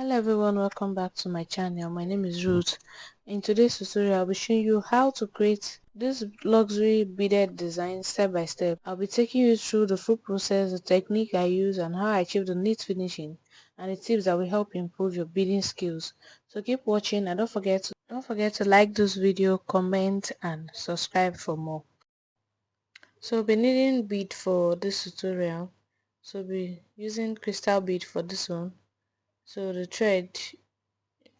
Hello everyone, welcome back to my channel. My name is Ruth. In today's tutorial, I'll be showing you how to create this luxury beaded design step by step. I'll be taking you through the full process, the technique I use and how I achieve the neat finishing and the tips that will help improve your beading skills. So keep watching and don't forget to like this video, comment and subscribe for more. So we'll be needing bead for this tutorial. So we'll be using crystal bead for this one. So the thread,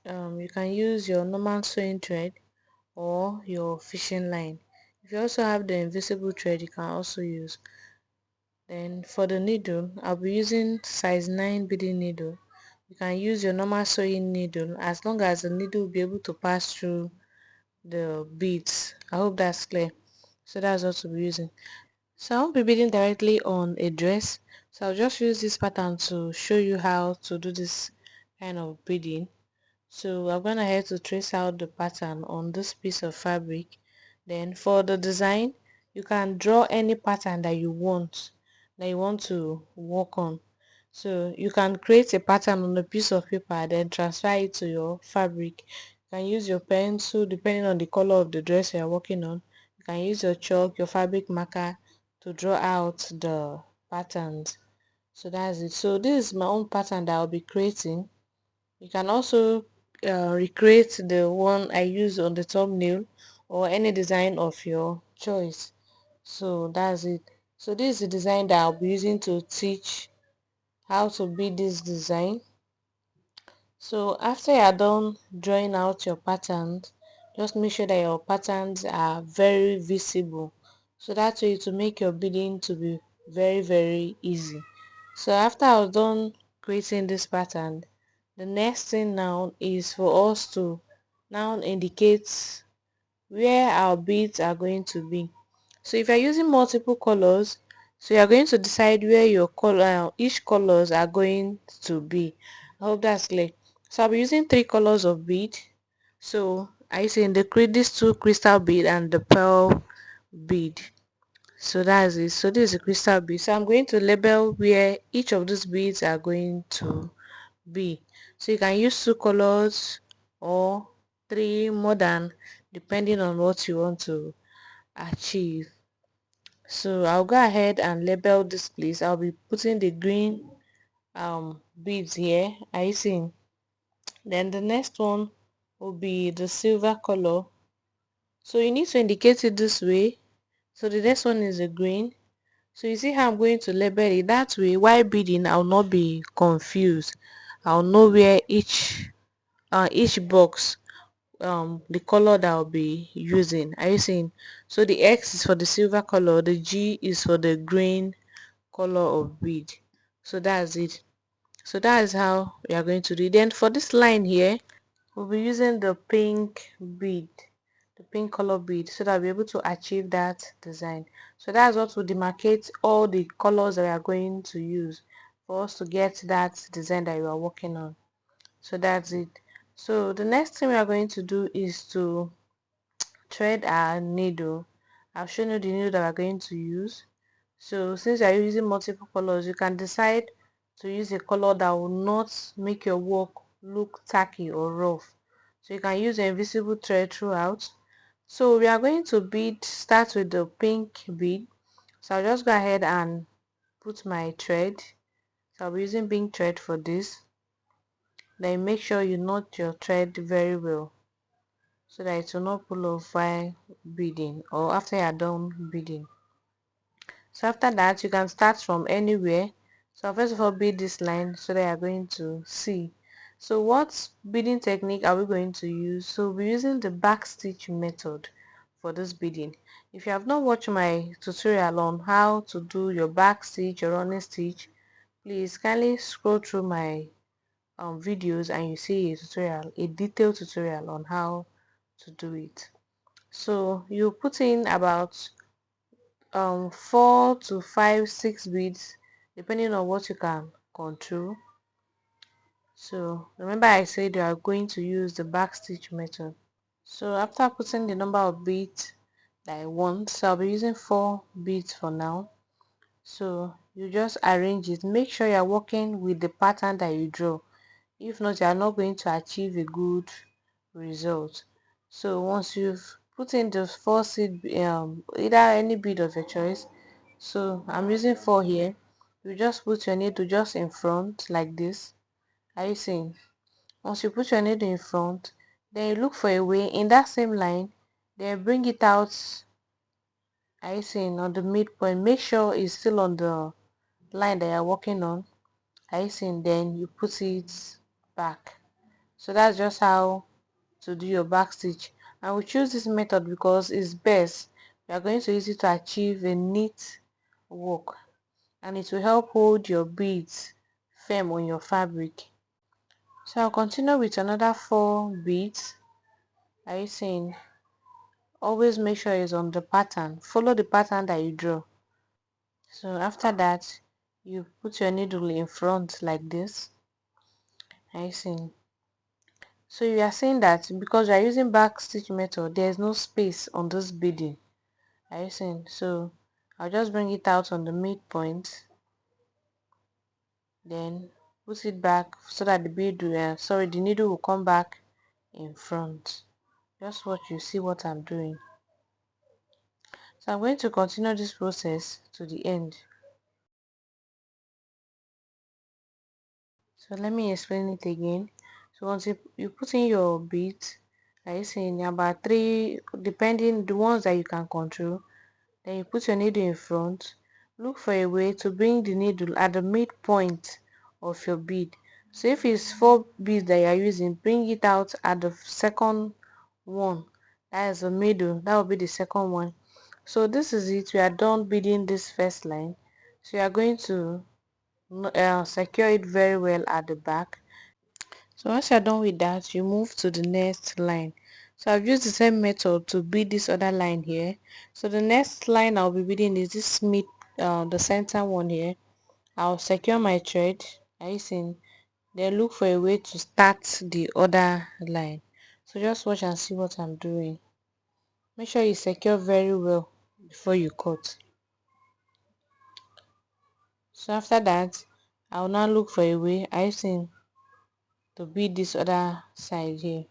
you can use your normal sewing thread or your fishing line. If you also have the invisible thread, you can also use. Then for the needle, I'll be using size 9 beading needle. You can use your normal sewing needle as long as the needle will be able to pass through the beads. I hope that's clear. So that's what we'll be using. So I won't be beading directly on a dress. So I'll just use this pattern to show you how to do this kind of beading. So I'm gonna have to trace out the pattern on this piece of fabric. Then for the design, you can draw any pattern that you want to work on. So you can create a pattern on a piece of paper, then transfer it to your fabric. You can use your pencil depending on the color of the dress you're working on. You can use your chalk, your fabric marker to draw out the patterns. So that's it. So this is my own pattern that I'll be creating. You can also recreate the one I use on the thumbnail or any design of your choice. So that's it. So this is the design that I'll be using to teach how to bead this design. So after you're done drawing out your patterns, just make sure that your patterns are very visible. So that way to make your beading to be very easy. So after I was done creating this pattern, the next thing now is for us to now indicate where our beads are going to be. So if you're using multiple colors, so you're going to decide where your color, each colors are going to be. I hope that's clear. So I'll be using 3 colors of bead. So I using these 2 crystal bead and the pearl bead. So that's it. So this is a crystal bead. So I'm going to label where each of these beads are going to be. So you can use 2 colors or 3, more than, depending on what you want to achieve. So I'll go ahead and label this place. I'll be putting the green beads here. Are you seeing? Then the next one will be the silver color. So you need to indicate it this way. So the next one is the green. So you see how I'm going to label it that way. While beading, I'll not be confused. I'll know where each box, the color that I'll be using. Are you seeing? So the X is for the silver color, the G is for the green color of bead. So that's it. So that is how we are going to do it. Then for this line here, we'll be using the pink bead, the pink color bead, so that we're able to achieve that design. So that's what will demarcate all the colors that we are going to use for us to get that design that you are working on. So that's it. So the next thing we are going to do is to thread our needle. I've shown you the needle that we're going to use. So since you're using multiple colors, you can decide to use a color that will not make your work look tacky or rough. So you can use an invisible thread throughout. So we are going to start with the pink bead. So I'll just go ahead and put my thread. So I'll be using pink thread for this. Then make sure you knot your thread very well so that it will not pull off while beading or after you're done beading. So after that, you can start from anywhere. So first of all, bead this line so that you're going to see. So what beading technique are we going to use? So we're using the back stitch method for this beading. If you have not watched my tutorial on how to do your back stitch or running stitch, please kindly scroll through my videos and you see a detailed tutorial on how to do it. So you put in about 4 to 5 6 beads depending on what you can control. So remember I said you are going to use the back stitch method. So after putting the number of beads that I want, so I'll be using 4 beads for now. So you just arrange it. Make sure you're working with the pattern that you draw. If not, you are not going to achieve a good result. So once you've put in the four seed, either any bead of your choice, so I'm using four here, you just put your needle just in front like this. Are you seeing? Once you put your needle in front, then you look for a way in that same line, then bring it out. Are you seeing? On the midpoint, make sure it's still on the line that you're working on. Are you seeing? Then you put it back. So that's just how to do your back stitch, and we choose this method because it's best. We are going to use it to achieve a neat work, and it will help hold your beads firm on your fabric. So I'll continue with another four beads. Are you seeing? Always make sure it's on the pattern. Follow the pattern that you draw. So after that, you put your needle in front like this. Are you seeing? So you are saying that because you are using back stitch method, there is no space on this beading. Are you seeing? So I'll just bring it out on the midpoint, then put it back so that the bead will, the needle will come back in front. Just watch, you see what I'm doing. So I'm going to continue this process to the end. So let me explain it again. So once you put in your beads, are you seeing about three, depending the ones that you can control, then you put your needle in front. Look for a way to bring the needle at the midpoint of your bead. So if it's four beads that you are using, bring it out at the second one. That is the middle. That will be the second one. So this is it. We are done beading this first line. So you are going to secure it very well at the back. So once you're done with that, you move to the next line. So I've used the same method to bead this other line here. So the next line I'll be beading is this mid, the center one here. I'll secure my thread. Are you seeing? Then look for a way to start the other line. So just watch and see what I'm doing. Make sure you secure very well before you cut. So after that, I'll now look for a way. Are you seeing? To bead this other side here.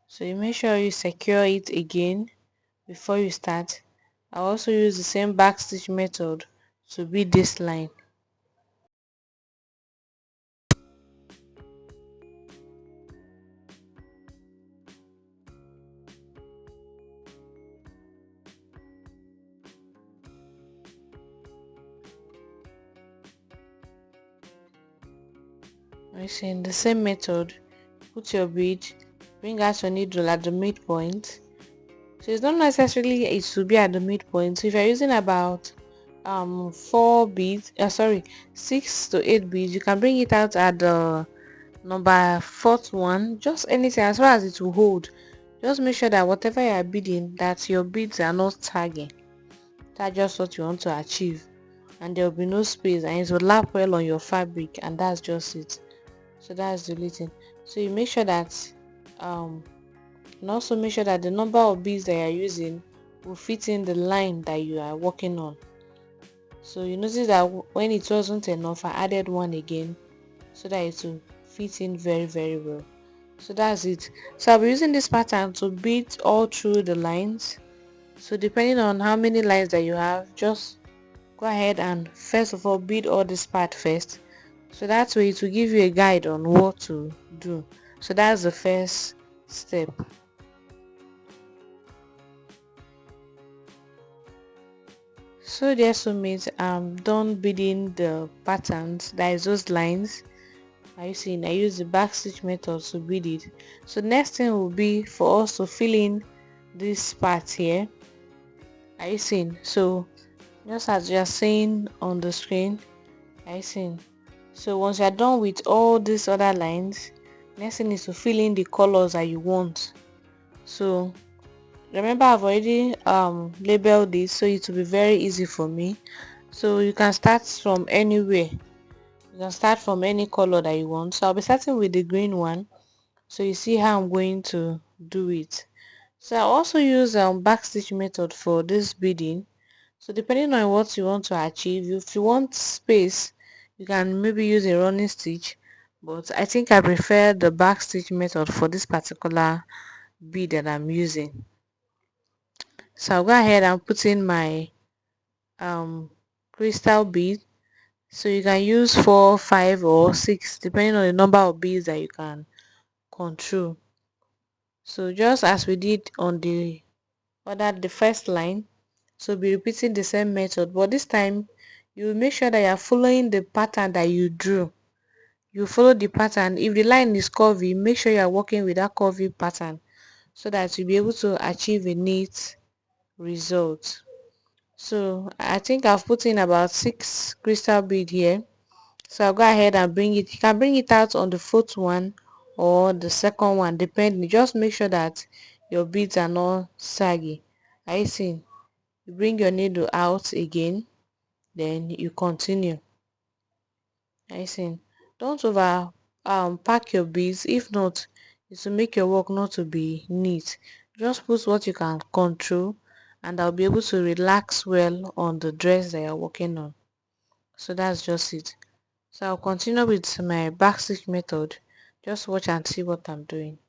So you make sure you secure it again before you start. I also use the same backstitch method to bead this line. I see in the same method, put your bead, bring out your needle at the midpoint. So it's not necessarily it should be at the midpoint. So if you're using about four beads, sorry, 6 to 8 beads, you can bring it out at the number fourth one. Just anything as far as it will hold. Just make sure that whatever you are beading, that your beads are not tagging. That's just what you want to achieve, and there will be no space, and it will lap well on your fabric, and that's just it. So that's the little. So you make sure that um and also make sure that the number of beads that you're using will fit in the line that you are working on. So you notice that when it wasn't enough, I added one again so that it will fit in very well. So that's it. So I'll be using this pattern to bead all through the lines. So depending on how many lines that you have, just go ahead and first of all bead all this part first. So that way it will give you a guide on what to do. So that's the first step. So dear soulmates, I'm done beading the patterns, that is those lines. Are you seeing? I use the backstitch method to bead it. So next thing will be for us to fill in this part here. Are you seeing? So just as you are seeing on the screen, are you seeing? So once you are done with all these other lines, next thing is to fill in the colors that you want. So remember, I've already labeled this, so it will be very easy for me. So you can start from anywhere. You can start from any color that you want. So I'll be starting with the green one. So you see how I'm going to do it. So I also use backstitch method for this beading. So depending on what you want to achieve, if you want space, you can maybe use a running stitch. But I think I prefer the backstitch method for this particular bead that I'm using. So I'll go ahead and put in my um crystal bead. So you can use 4, 5 or 6 depending on the number of beads that you can control. So just as we did on the first line, so be repeating the same method, but this time you make sure that you are following the pattern that you drew. You follow the pattern. If the line is curvy, make sure you are working with that curvy pattern so that you'll be able to achieve a neat result. So I think I've put in about 6 crystal bead here. So I'll go ahead and bring it. You can bring it out on the fourth one or the second one, depending. Just make sure that your beads are not saggy. Are you seeing? You bring your needle out again, then you continue. Are you seeing? Don't over pack your beads. If not, it will make your work not to be neat. Just put what you can control, and I'll be able to relax well on the dress that you're working on. So that's just it. So I'll continue with my backstitch method. Just watch and see what I'm doing.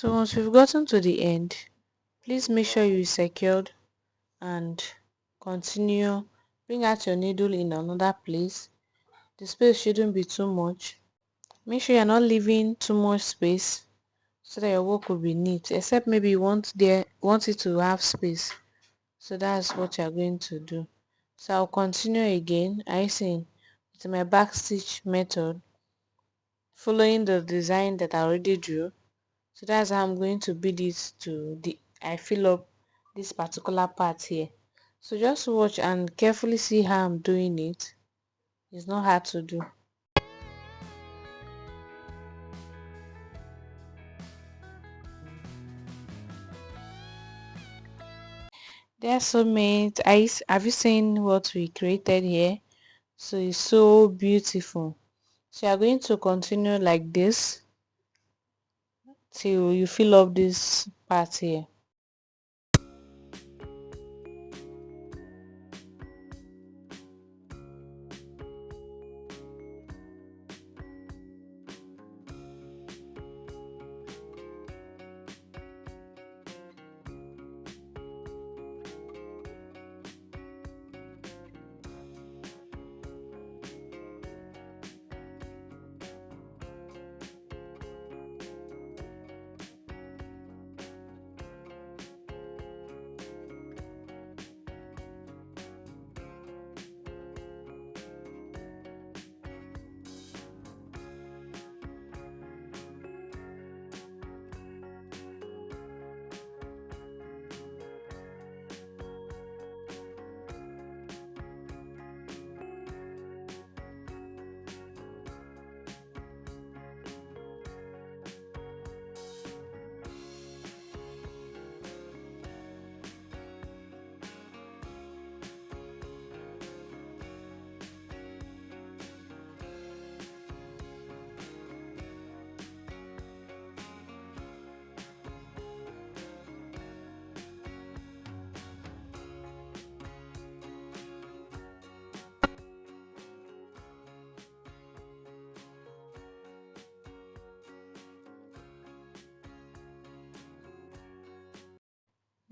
So once we've gotten to the end, please make sure you secured and continue. Bring out your needle in another place. The space shouldn't be too much. Make sure you're not leaving too much space so that your work will be neat. Except maybe you want it to have space. So that's what you're going to do. So I'll continue again. I see with my back stitch method, following the design that I already drew. So that's how I'm going to bead it to the I fill up this particular part here. So just watch and carefully see how I'm doing it. It's not hard to do. Dear soulmate, have you seen what we created here? So it's so beautiful. So you're going to continue like this till you fill up this part here.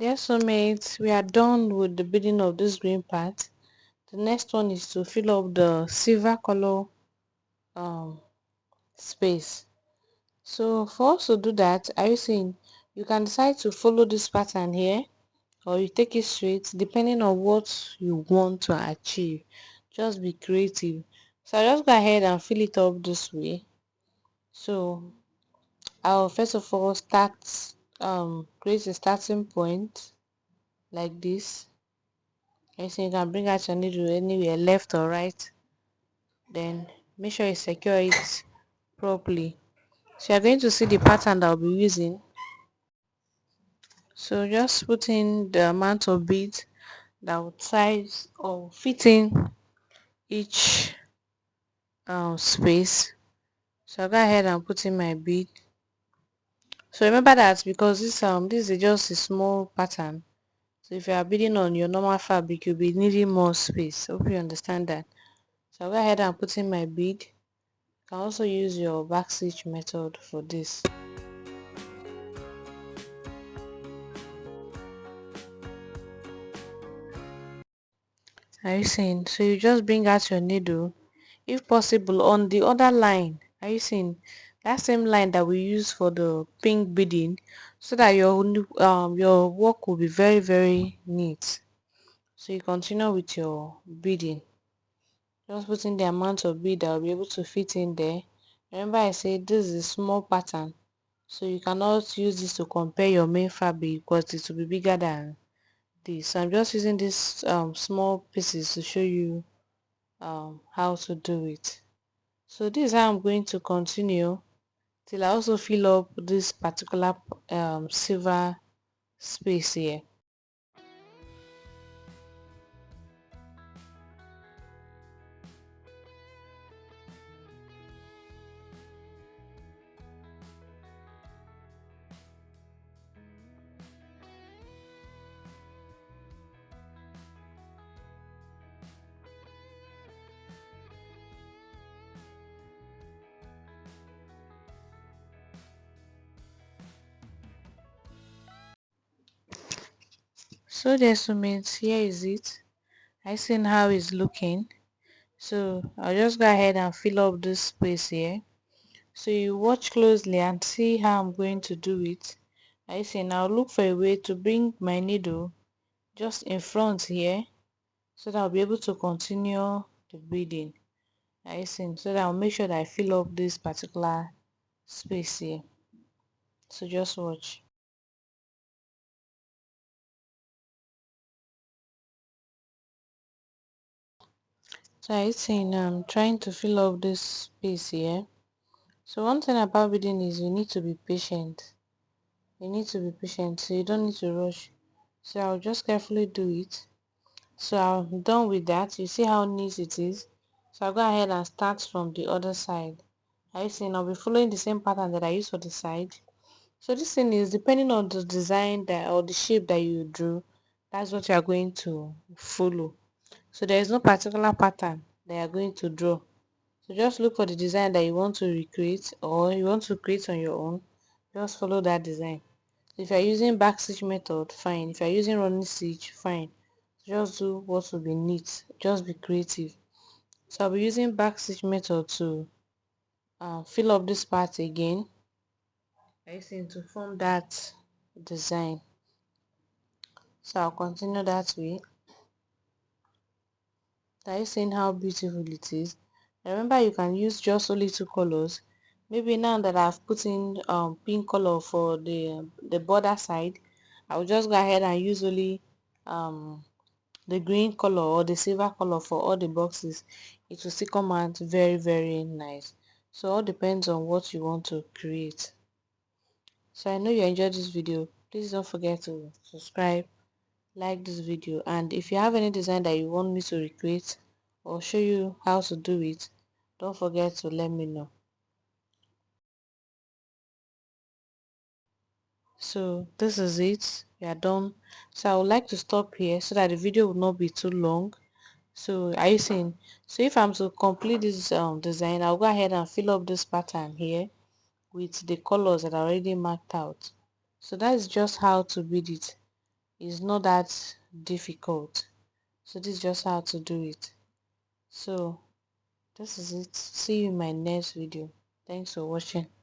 Dear soulmates, we are done with the beading of this green part. The next one is to fill up the silver color um, space. So for us to do that, are you seeing? You can decide to follow this pattern here or you take it straight depending on what you want to achieve. Just be creative. So I'll just go ahead and fill it up this way. So I'll first of all start create a starting point like this. And so you can bring out your needle anywhere, left or right. Then make sure you secure it properly. So you're going to see the pattern that I'll be using. So just put in the amount of beads that would size or fit in each space. So I'll go ahead and put in my bead. So remember that because this is just a small pattern. So if you are beading on your normal fabric, you'll be needing more space. Hope you understand that. So I'll go ahead and put in my bead. You can also use your backstitch method for this. Are you seeing? So you just bring out your needle, if possible, on the other line. Are you seeing? That same line that we use for the pink beading, so that your work will be very very neat. So you continue with your beading. Just put in the amount of bead that will be able to fit in there. Remember I said this is a small pattern, so you cannot use this to compare your main fabric because it will be bigger than this. So I'm just using these small pieces to show you how to do it. So this is how I'm going to continue till I also fill up this particular silver space here. So the estimate here is it. I seen how it's looking. So I'll just go ahead and fill up this space here. So you watch closely and see how I'm going to do it. I see. Now look for a way to bring my needle just in front here so that I'll be able to continue the beading. I see. So that I'll make sure that I fill up this particular space here. So just watch. So I see. Now I'm trying to fill up this space here. So one thing about beading is you need to be patient. You need to be patient, so you don't need to rush. So I'll just carefully do it. So I'm done with that. You see how neat it is. So I'll go ahead and start from the other side. Are you seeing? I'll be following the same pattern that I used for the side. So this thing is depending on the design that or the shape that you drew, that's what you are going to follow. So there is no particular pattern that you are going to draw. So just look for the design that you want to recreate or you want to create on your own. Just follow that design. If you're using backstitch method, fine. If you're using running stitch, fine. Just do what will be neat. Just be creative. So I'll be using backstitch method to fill up this part again. I using to form that design. So I'll continue that way. Are you seeing how beautiful it is? Remember you can use just only two colors. Maybe now that I've put in pink color for the border side, I'll just go ahead and use only the green color or the silver color for all the boxes. It will still come out very very nice. So all depends on what you want to create. So I know you enjoyed this video. Please don't forget to subscribe, like this video, and if you have any design that you want me to recreate or show you how to do it, don't forget to let me know. So this is it. We are done. So I would like to stop here so that the video will not be too long. So are you seeing? So if I'm to complete this design, I'll go ahead and fill up this pattern here with the colors that are already marked out. So that is just how to bead it. It's not that difficult. So this is just how to do it. So this is it. See you in my next video. Thanks for watching.